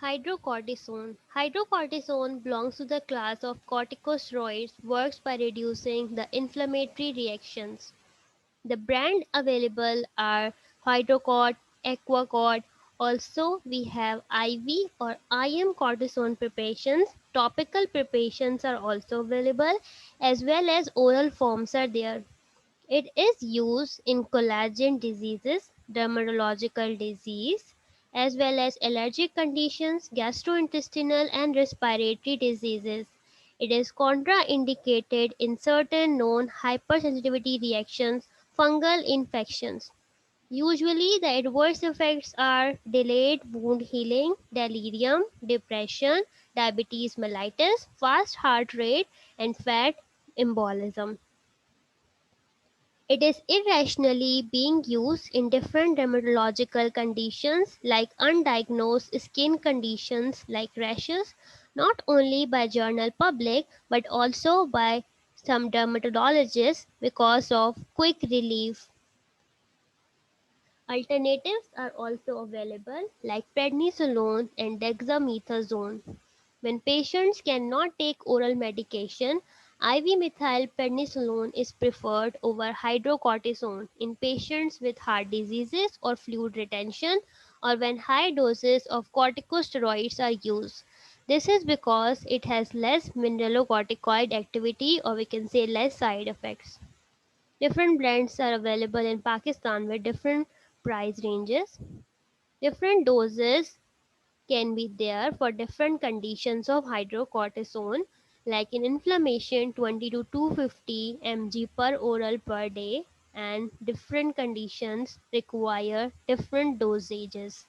Hydrocortisone. Hydrocortisone belongs to the class of corticosteroids, works by reducing the inflammatory reactions. The brand available are Hydrocort, Aquacort. Also, we have IV or IM cortisone preparations. Topical preparations are also available, as well as oral forms are there. It is used in collagen diseases, dermatological disease, as well as allergic conditions, gastrointestinal and respiratory diseases. It is contraindicated in certain known hypersensitivity reactions, fungal infections. Usually, the adverse effects are delayed wound healing, delirium, depression, diabetes mellitus, fast heart rate, and fat embolism. It is irrationally being used in different dermatological conditions like undiagnosed skin conditions like rashes, not only by general public but also by some dermatologists because of quick relief. Alternatives are also available like prednisolone and dexamethasone. When patients cannot take oral medication, IV methylprednisolone is preferred over hydrocortisone in patients with heart diseases or fluid retention or when high doses of corticosteroids are used. This is because it has less mineralocorticoid activity, or we can say less side effects. Different blends are available in Pakistan with different price ranges. Different doses can be there for different conditions of hydrocortisone, like in inflammation 20 to 250 mg per oral per day, and different conditions require different dosages.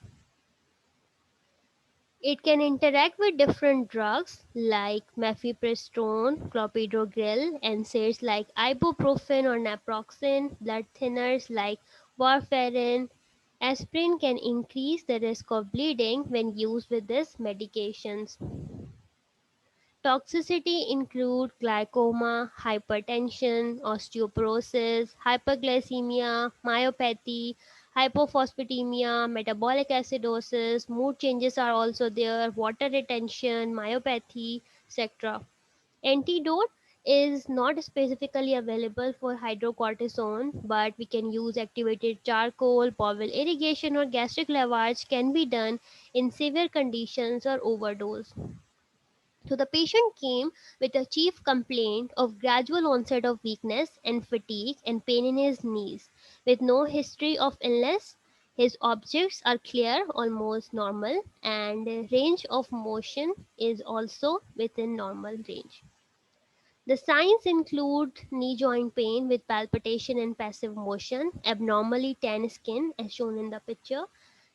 It can interact with different drugs like mifepristone, clopidogrel, NSAIDs like ibuprofen or naproxen, blood thinners like warfarin. Aspirin can increase the risk of bleeding when used with these medications. Toxicity include glaucoma, hypertension, osteoporosis, hyperglycemia, myopathy, hypophosphatemia, metabolic acidosis, mood changes are also there, water retention, myopathy, etc. Antidote is not specifically available for hydrocortisone, but we can use activated charcoal, bowel irrigation, or gastric lavage can be done in severe conditions or overdose. So the patient came with a chief complaint of gradual onset of weakness and fatigue and pain in his knees. With no history of illness, his objects are clear, almost normal, and range of motion is also within normal range. The signs include knee joint pain with palpitation and passive motion, abnormally tan skin as shown in the picture.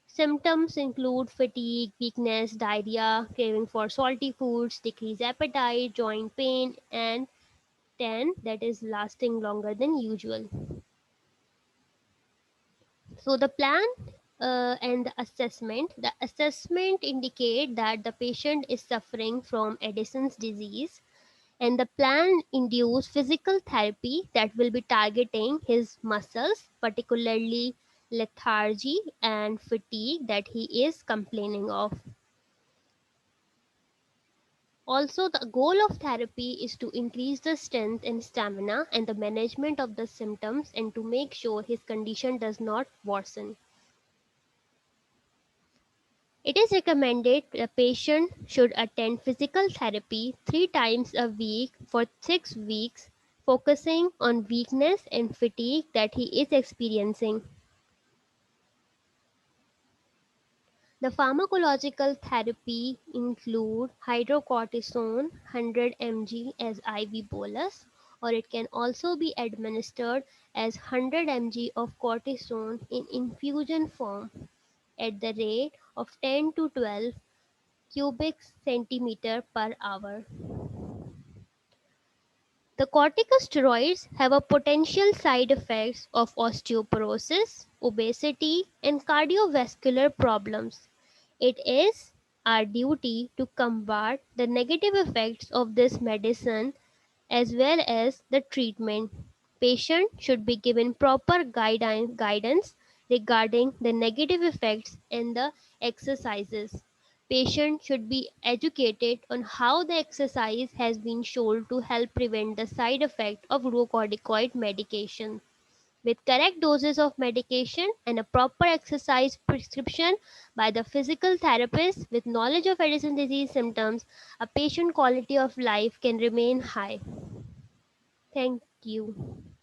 Symptoms include fatigue, weakness, diarrhea, craving for salty foods, decreased appetite, joint pain, and tan that is lasting longer than usual. So the plan and the assessment. The assessment indicate that the patient is suffering from Addison's disease, and the plan induce physical therapy that will be targeting his muscles, particularly lethargy and fatigue that he is complaining of. Also, the goal of therapy is to increase the strength and stamina and the management of the symptoms and to make sure his condition does not worsen. It is recommended the patient should attend physical therapy 3 times a week for 6 weeks, focusing on weakness and fatigue that he is experiencing. The pharmacological therapy include hydrocortisone 100 mg as IV bolus, or it can also be administered as 100 mg of cortisone in infusion form at the rate of 10 to 12 cubic centimeter per hour. The corticosteroids have a potential side effects of osteoporosis, obesity, and cardiovascular problems. It is our duty to combat the negative effects of this medicine as well as the treatment. Patient should be given proper guidance regarding the negative effects and the exercises. Patients should be educated on how the exercise has been shown to help prevent the side effect of glucocorticoid medication. With correct doses of medication and a proper exercise prescription by the physical therapist with knowledge of Addison disease symptoms, a patient quality of life can remain high. Thank you.